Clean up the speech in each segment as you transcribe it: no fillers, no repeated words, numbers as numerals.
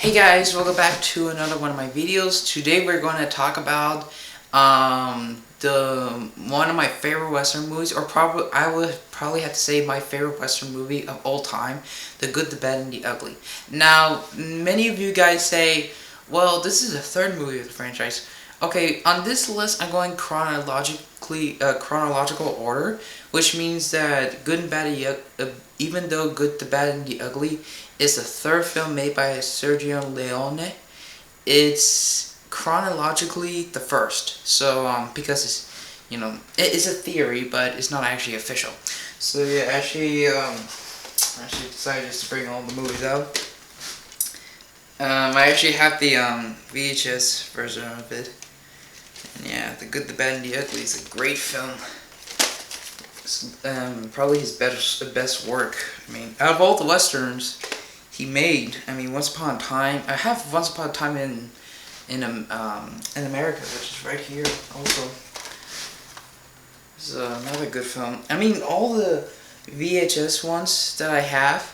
Hey guys, welcome back to another one of my videos. Today we're going to talk about the one of my favorite Western movies, or probably I would probably have to say my favorite Western movie of all time, The Good, the Bad, and the Ugly. Now, many of you guys say, well, this is the third movie of the franchise. Okay, on this list I'm going chronological order, which means that Good and Bad and the even though Good, the Bad, and the Ugly is the third film made by Sergio Leone, it's chronologically the first. So because it is a theory, but it's not actually official. So yeah, actually decided just to bring all the movies out. I actually have the VHS version of it. And yeah, The Good, the Bad, and the Ugly is a great film. Probably his best work. I mean, out of all the westerns he made, I mean, Once Upon a Time. I have Once Upon a Time in America, which is right here also. It's another good film. I mean, all the VHS ones that I have,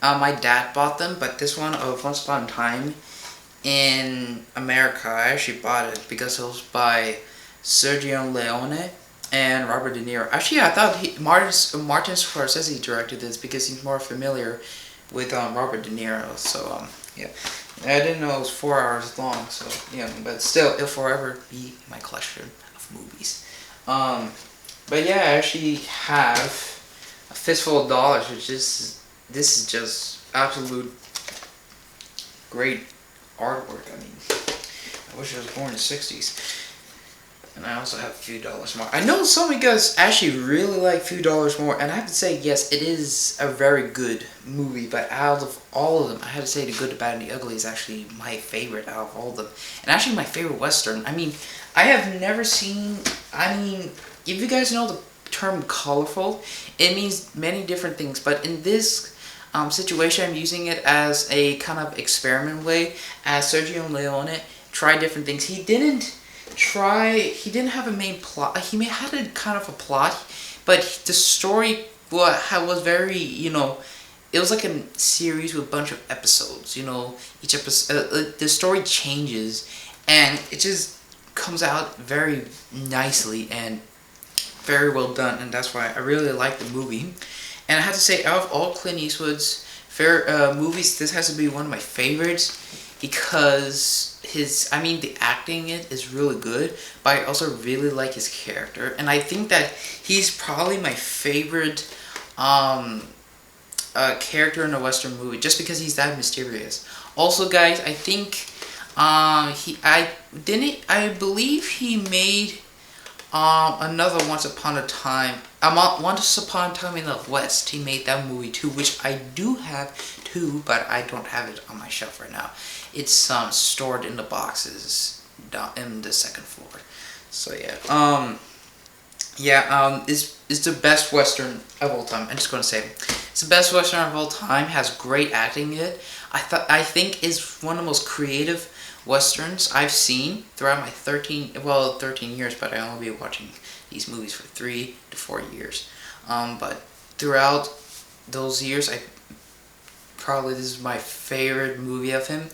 my dad bought them, but this one of Once Upon a Time in America, I actually bought it because it was by Sergio Leone and Robert De Niro. Actually, I thought Martin Scorsese directed this because he's more familiar with Robert De Niro. So yeah, I didn't know it was 4 hours long. So yeah, but still, it'll forever be in my collection of movies. But yeah, I actually have a fistful of dollars, which is this is just absolute great artwork. I mean, I wish I was born in the 60s. And I also have A Few Dollars More. I know some of you guys actually really like A Few Dollars More, and I have to say, yes, it is a very good movie, but out of all of them, I have to say The Good, the Bad, and the Ugly is actually my favorite out of all of them. And actually my favorite Western. I mean, I have never seen, if you guys know the term colorful, it means many different things, but in this situation, I'm using it as a kind of experiment way, as Sergio Leone tried different things. He didn't have a main plot. He had a kind of a plot, but the story was very, it was like a series with a bunch of episodes. Each episode, the story changes, and it just comes out very nicely and very well done, and that's why I really like the movie. And I have to say, out of all Clint Eastwood's movies, this has to be one of my favorites because the acting in it is really good, but I also really like his character, and I think that he's probably my favorite character in a Western movie, just because he's that mysterious. Also, guys, I think I believe he made another Once Upon a Time in the West. He made that movie too, which I do have too, but I don't have it on my shelf right now. It's stored in the boxes down in the second floor. So yeah, it's the best Western of all time. I'm just gonna say it's the best Western of all time. Has great acting in it. I think is one of the most creative Westerns I've seen throughout my 13 years, but I only been watching these movies for 3 to 4 years. But throughout those years, this is my favorite movie of him.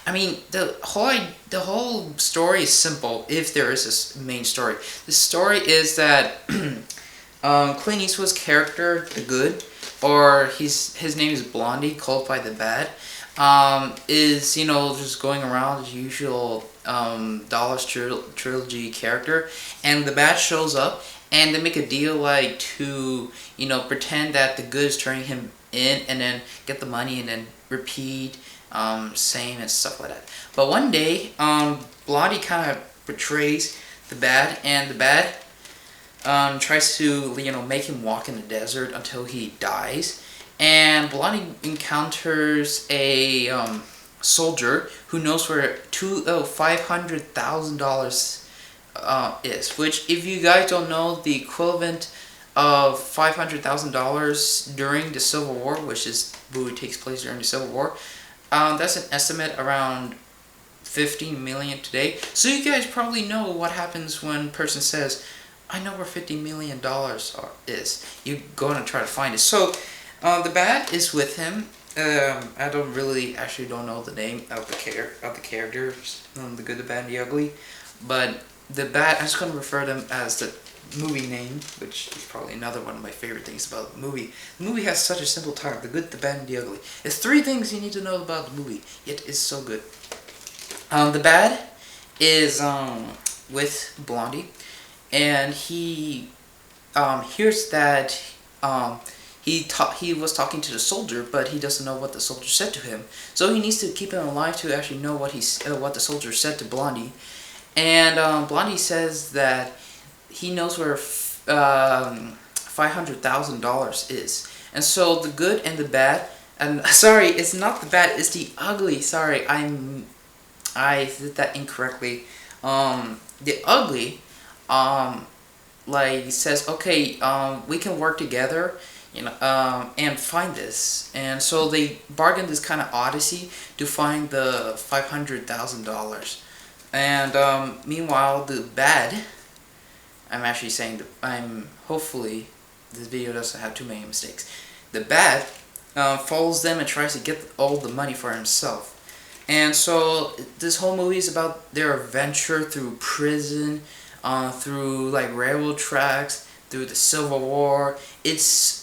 I mean, the whole story is simple, if there is a main story. The story is that Clint Eastwood's character, the Good, or his name is Blondie, called by the Bad, is just going around as usual Dollars Trilogy character, and the Bad shows up, and they make a deal to pretend that the Good is turning him in, and then get the money, and then repeat same and stuff like that. But one day, Blondie kind of betrays the Bad, and the Bad tries to make him walk in the desert until he dies. And Blondie encounters a soldier who knows where $500,000 is. Which, if you guys don't know, the equivalent of $500,000 during the Civil War, which is movie takes place during the Civil War, that's an estimate around 15 million today. So you guys probably know what happens when a person says, "I know where $50 million is." You're going to try to find it. So the Bad is with him, I don't really actually don't know the name of the characters, the good, the bad, and the ugly, but the bad. I'm just gonna refer them as the movie name, which is probably another one of my favorite things about the movie. The movie has such a simple title: the good, the bad, and the ugly. It's three things you need to know about the movie, yet it's so good. The bad is with Blondie, and he hears that he was talking to the soldier, but he doesn't know what the soldier said to him. So he needs to keep him alive to actually know what the soldier said to Blondie. And Blondie says that he knows where $500,000 is. And so the good and the bad, and sorry, it's not the bad, it's the ugly. Sorry, I did that incorrectly. The ugly, like says, okay, we can work together, and find this. And so they bargained this kind of odyssey to find the $500,000. And meanwhile, the bad, I'm actually saying I'm hopefully this video doesn't have too many mistakes. The bad follows them and tries to get all the money for himself. And so this whole movie is about their adventure through prison, through like railroad tracks, through the Civil War. It's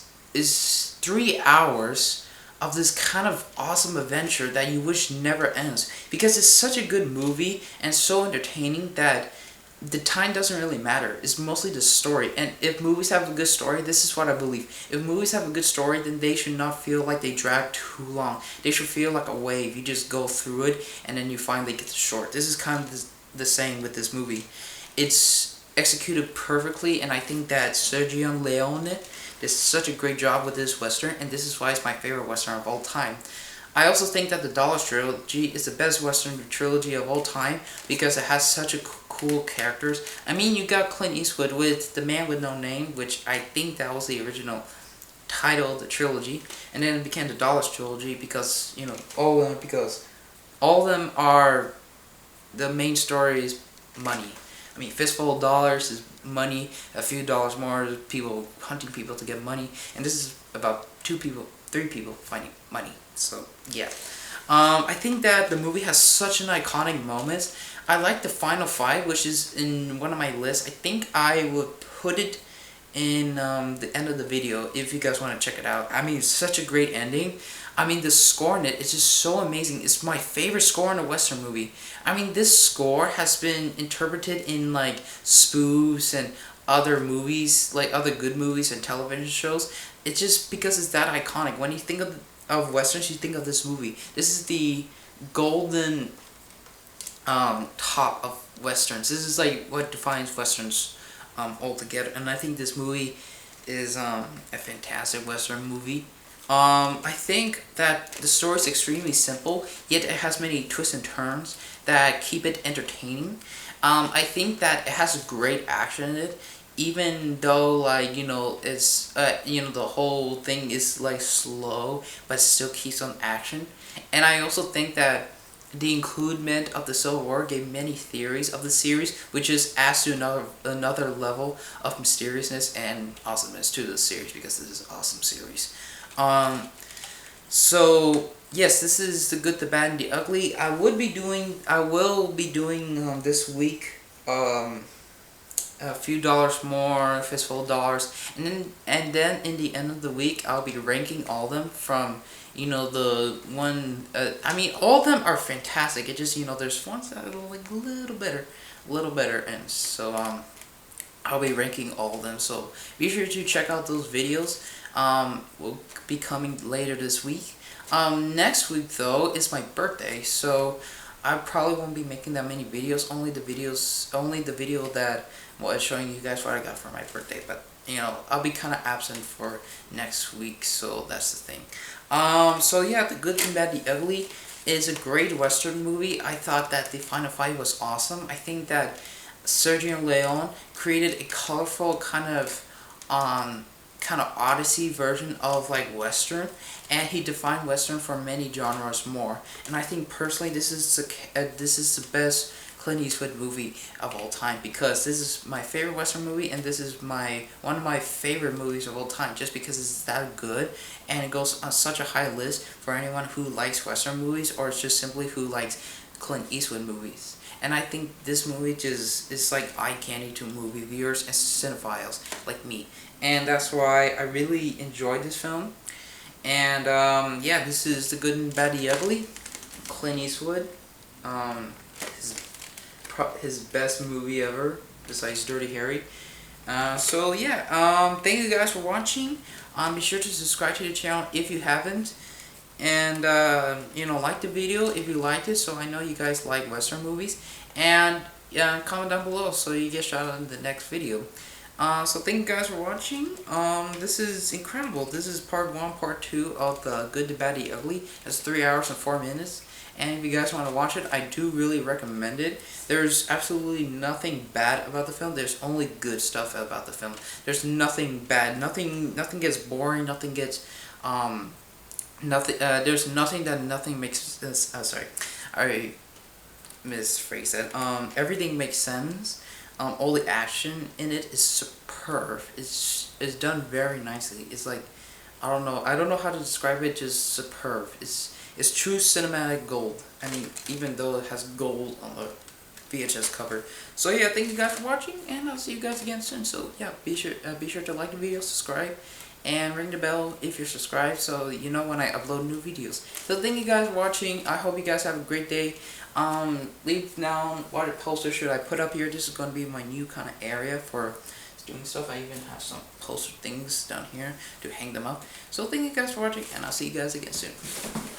3 hours of this kind of awesome adventure that you wish never ends, because it's such a good movie and so entertaining that the time doesn't really matter. It's mostly the story. And if movies have a good story, this is what I believe. If movies have a good story, then they should not feel like they drag too long. They should feel like a wave. You just go through it and then you finally get to short. This is kind of the same with this movie. It's executed perfectly, and I think that Sergio Leone did such a great job with this Western, and this is why it's my favorite Western of all time. I also think that the Dollars trilogy is the best Western trilogy of all time because it has such a cool characters. I mean, you got Clint Eastwood with The Man with No Name, which I think that was the original title of the trilogy, and then it became the Dollars trilogy because all of them are, the main story is money. I mean, Fistful of Dollars is money, a few dollars more, people hunting people to get money, and this is about three people finding money. So yeah, I think that the movie has such an iconic moment. I like the final fight, which is in one of my lists. I think I would put it in the end of the video if you guys want to check it out. I mean, it's such a great ending. I mean, the score in it is just so amazing. It's my favorite score in a Western movie. I mean, this score has been interpreted in like spoofs and other movies, like other good movies and television shows. It's just because it's that iconic. When you think of Westerns, you think of this movie. This is the golden top of Westerns. This is like what defines Westerns altogether. And I think this movie is a fantastic Western movie. I think that the story is extremely simple, yet it has many twists and turns that keep it entertaining. I think that it has great action in it, even though like it's the whole thing is like slow, but still keeps on action. And I also think that the inclusion of the Civil War gave many theories of the series, which just adds to another level of mysteriousness and awesomeness to the series, because this is an awesome series. So yes, this is the good, the bad, and the ugly. I will be doing this week a few dollars more, Fistful of Dollars, and then in the end of the week I'll be ranking all of them from the one. I mean, all of them are fantastic. It just there's ones that are like a little better, and so I'll be ranking all of them. So be sure to check out those videos. Will be coming later this week. Next week though is my birthday, so I probably won't be making that many videos. Only the video that was showing you guys what I got for my birthday. But I'll be kind of absent for next week, so that's the thing. So yeah, The Good, the Bad, the Ugly is a great Western movie. I thought that the final fight was awesome. I think that Sergio Leone created a colorful kind of odyssey version of like Western, and he defined Western for many genres more. And I think personally this is the best Clint Eastwood movie of all time, because this is my favorite Western movie, and this is one of my favorite movies of all time, just because it's that good, and it goes on such a high list for anyone who likes Western movies, or just simply who likes Clint Eastwood movies. And I think this movie just is like eye candy to movie viewers and cinephiles like me, and that's why I really enjoyed this film. And yeah, this is The Good and Bad, the Ugly, Clint Eastwood. His his best movie ever, besides Dirty Harry. So yeah, thank you guys for watching. Be sure to subscribe to the channel if you haven't, and like the video if you liked it, so I know you guys like Western movies. And yeah, comment down below so you get shout out in the next video. So thank you guys for watching. This is incredible. This is part 1, part 2 of The Good, the Bad, the Ugly. It's 3 hours and 4 minutes. And if you guys want to watch it, I do really recommend it. There's absolutely nothing bad about the film. There's only good stuff about the film. There's nothing bad. Nothing gets boring. Nothing gets there's nothing that nothing makes sorry, I misphrased that. Everything makes sense. All the action in it is superb. It's done very nicely. It's like, I don't know how to describe it. Just superb. It's true cinematic gold. I mean, even though it has gold on the VHS cover. So yeah, thank you guys for watching, and I'll see you guys again soon. So yeah, be sure to like the video, subscribe, and ring the bell if you're subscribed, so you know when I upload new videos. So thank you guys for watching. I hope you guys have a great day. Leave down what poster should I put up here. This is going to be my new kind of area for doing stuff. I even have some poster things down here to hang them up. So thank you guys for watching, and I'll see you guys again soon.